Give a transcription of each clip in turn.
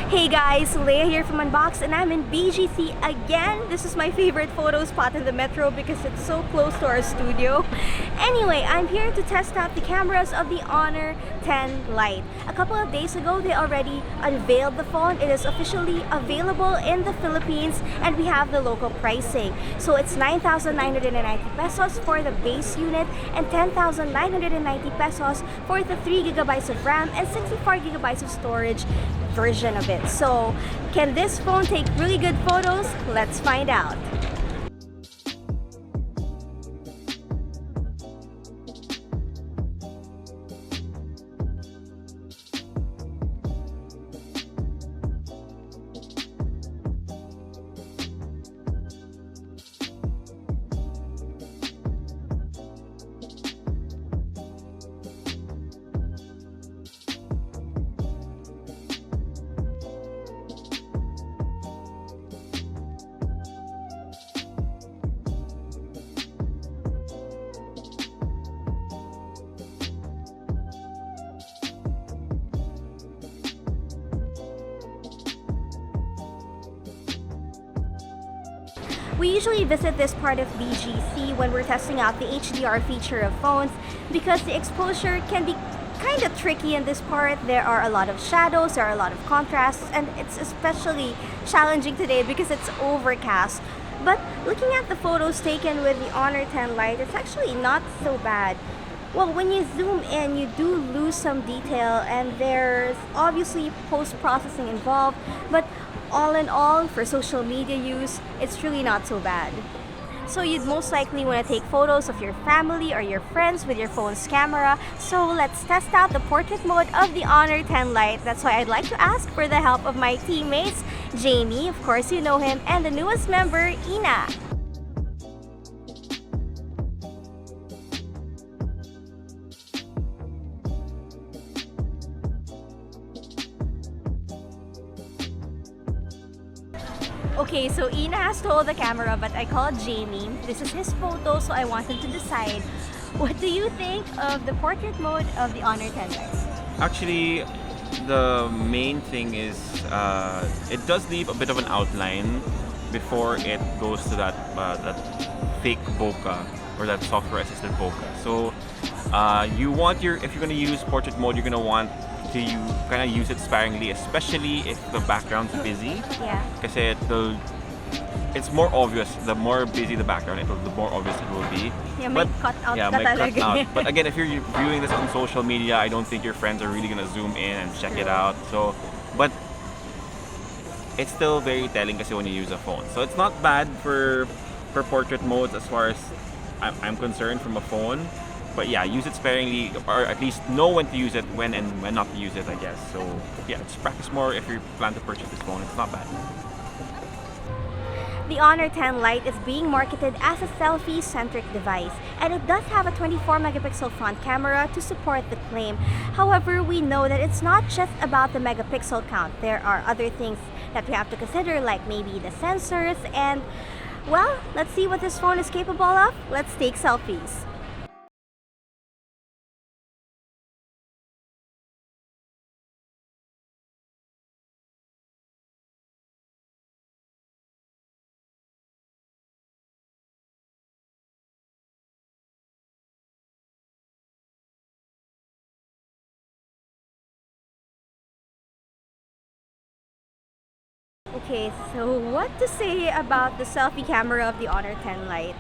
Hey guys, Leia here from Unbox and I'm in BGC again. This is my favorite photo spot in the metro because it's so close to our studio. Anyway, I'm here to test out the cameras of the Honor 10 Lite. A couple of days ago, they already unveiled the phone. It is officially available in the Philippines and we have the local pricing. So it's 9,990 pesos for the base unit and 10,990 pesos for the 3 gigabytes of RAM and 64 gigabytes of storage version of it. So, can this phone take really good photos? Let's find out. We usually visit this part of BGC when we're testing out the HDR feature of phones because the exposure can be kind of tricky in this part. There are a lot of shadows, there are a lot of contrasts, and it's especially challenging today because it's overcast. But looking at the photos taken with the Honor 10 Lite, it's actually not so bad. Well, when you zoom in, you do lose some detail and there's obviously post-processing involved, but all in all, for social media use, it's really not so bad. So you'd most likely want to take photos of your family or your friends with your phone's camera. So let's test out the portrait mode of the Honor 10 Lite. That's why I'd like to ask for the help of my teammates, Jamie, of course you know him, and the newest member, Ina. Okay, so Ina has to hold the camera, but I called Jamie. This is his photo, so I want him to decide. What do you think of the portrait mode of the Honor 10 Lite? Actually, the main thing is it does leave a bit of an outline before it goes to that fake bokeh or that software-assisted bokeh. So if you're gonna use portrait mode, you're gonna want to kind of use it sparingly, especially if the background's busy. Yeah. Kasi it's more obvious. The more busy the background, the more obvious it will be. Yeah, may cut out ka may cut talaga. out. But again, if you're viewing this on social media, I don't think your friends are really gonna zoom in and check it out. So, but it's still very telling kasi when you use a phone. So it's not bad for portrait modes as far as I'm concerned from a phone. But yeah, use it sparingly, or at least know when to use it, when and when not to use it, I guess. So yeah, just practice more if you plan to purchase this phone. It's not bad. The Honor 10 Lite is being marketed as a selfie-centric device, and it does have a 24-megapixel front camera to support the claim. However, we know that it's not just about the megapixel count. There are other things that we have to consider, like maybe the sensors, and well, let's see what this phone is capable of. Let's take selfies. Okay, so what to say about the selfie camera of the Honor 10 Lite?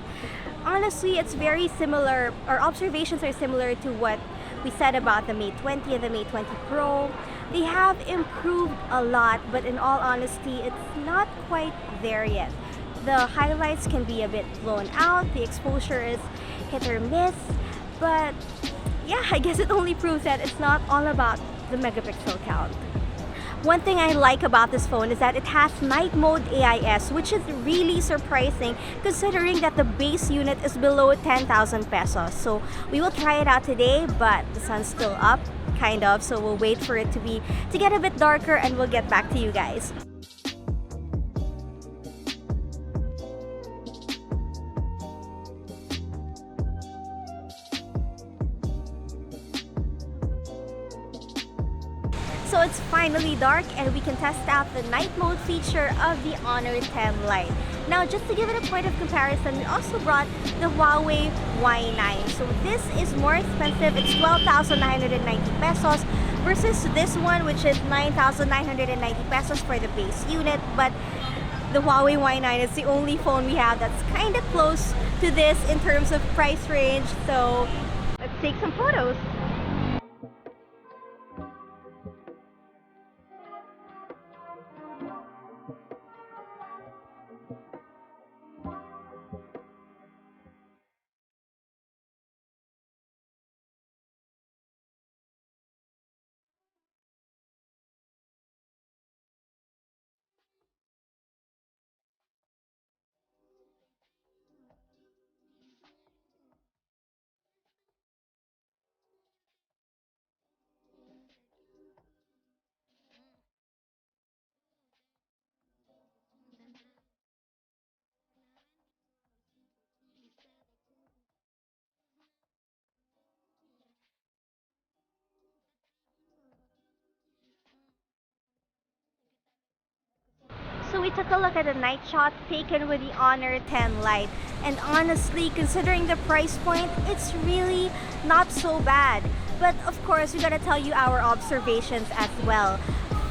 Honestly, it's very similar, our observations are similar to what we said about the Mate 20 and the Mate 20 Pro. They have improved a lot, but in all honesty, it's not quite there yet. The highlights can be a bit blown out, the exposure is hit or miss, but yeah, I guess it only proves that it's not all about the megapixel count. One thing I like about this phone is that it has night mode AIS, which is really surprising considering that the base unit is below 10,000 pesos. So we will try it out today, but the sun's still up, kind of, so we'll wait for it to get a bit darker and we'll get back to you guys. So it's fine finally dark and we can test out the night mode feature of the Honor 10 Lite. Now, just to give it a point of comparison, we also brought the Huawei Y9. So this is more expensive. It's 12,990 pesos versus this one, which is 9,990 pesos for the base unit. But the Huawei Y9 is the only phone we have that's kind of close to this in terms of price range. So let's take some photos. So we took a look at the night shots taken with the Honor 10 Lite, and honestly, considering the price point, it's really not so bad. But of course, we gotta tell you our observations as well.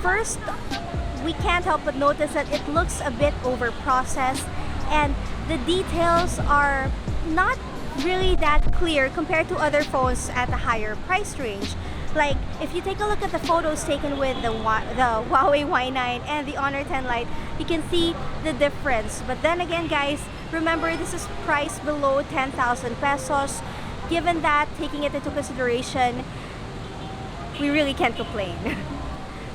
First, we can't help but notice that it looks a bit over-processed, and the details are not really that clear compared to other phones at a higher price range. Like, if you take a look at the photos taken with the Huawei Y9 and the Honor 10 Lite, you can see the difference. But then again, guys, remember this is priced below 10,000 pesos. Given that, taking it into consideration, we really can't complain.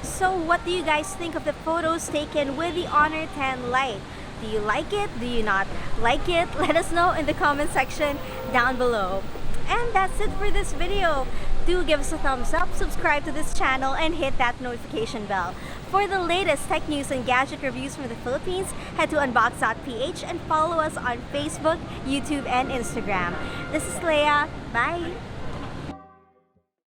So what do you guys think of the photos taken with the Honor 10 Lite? Do you like it? Do you not like it? Let us know in the comment section down below. And that's it for this video. Do give us a thumbs up, subscribe to this channel, and hit that notification bell. For the latest tech news and gadget reviews from the Philippines, head to unbox.ph and follow us on Facebook, YouTube, and Instagram. This is Leia. Bye!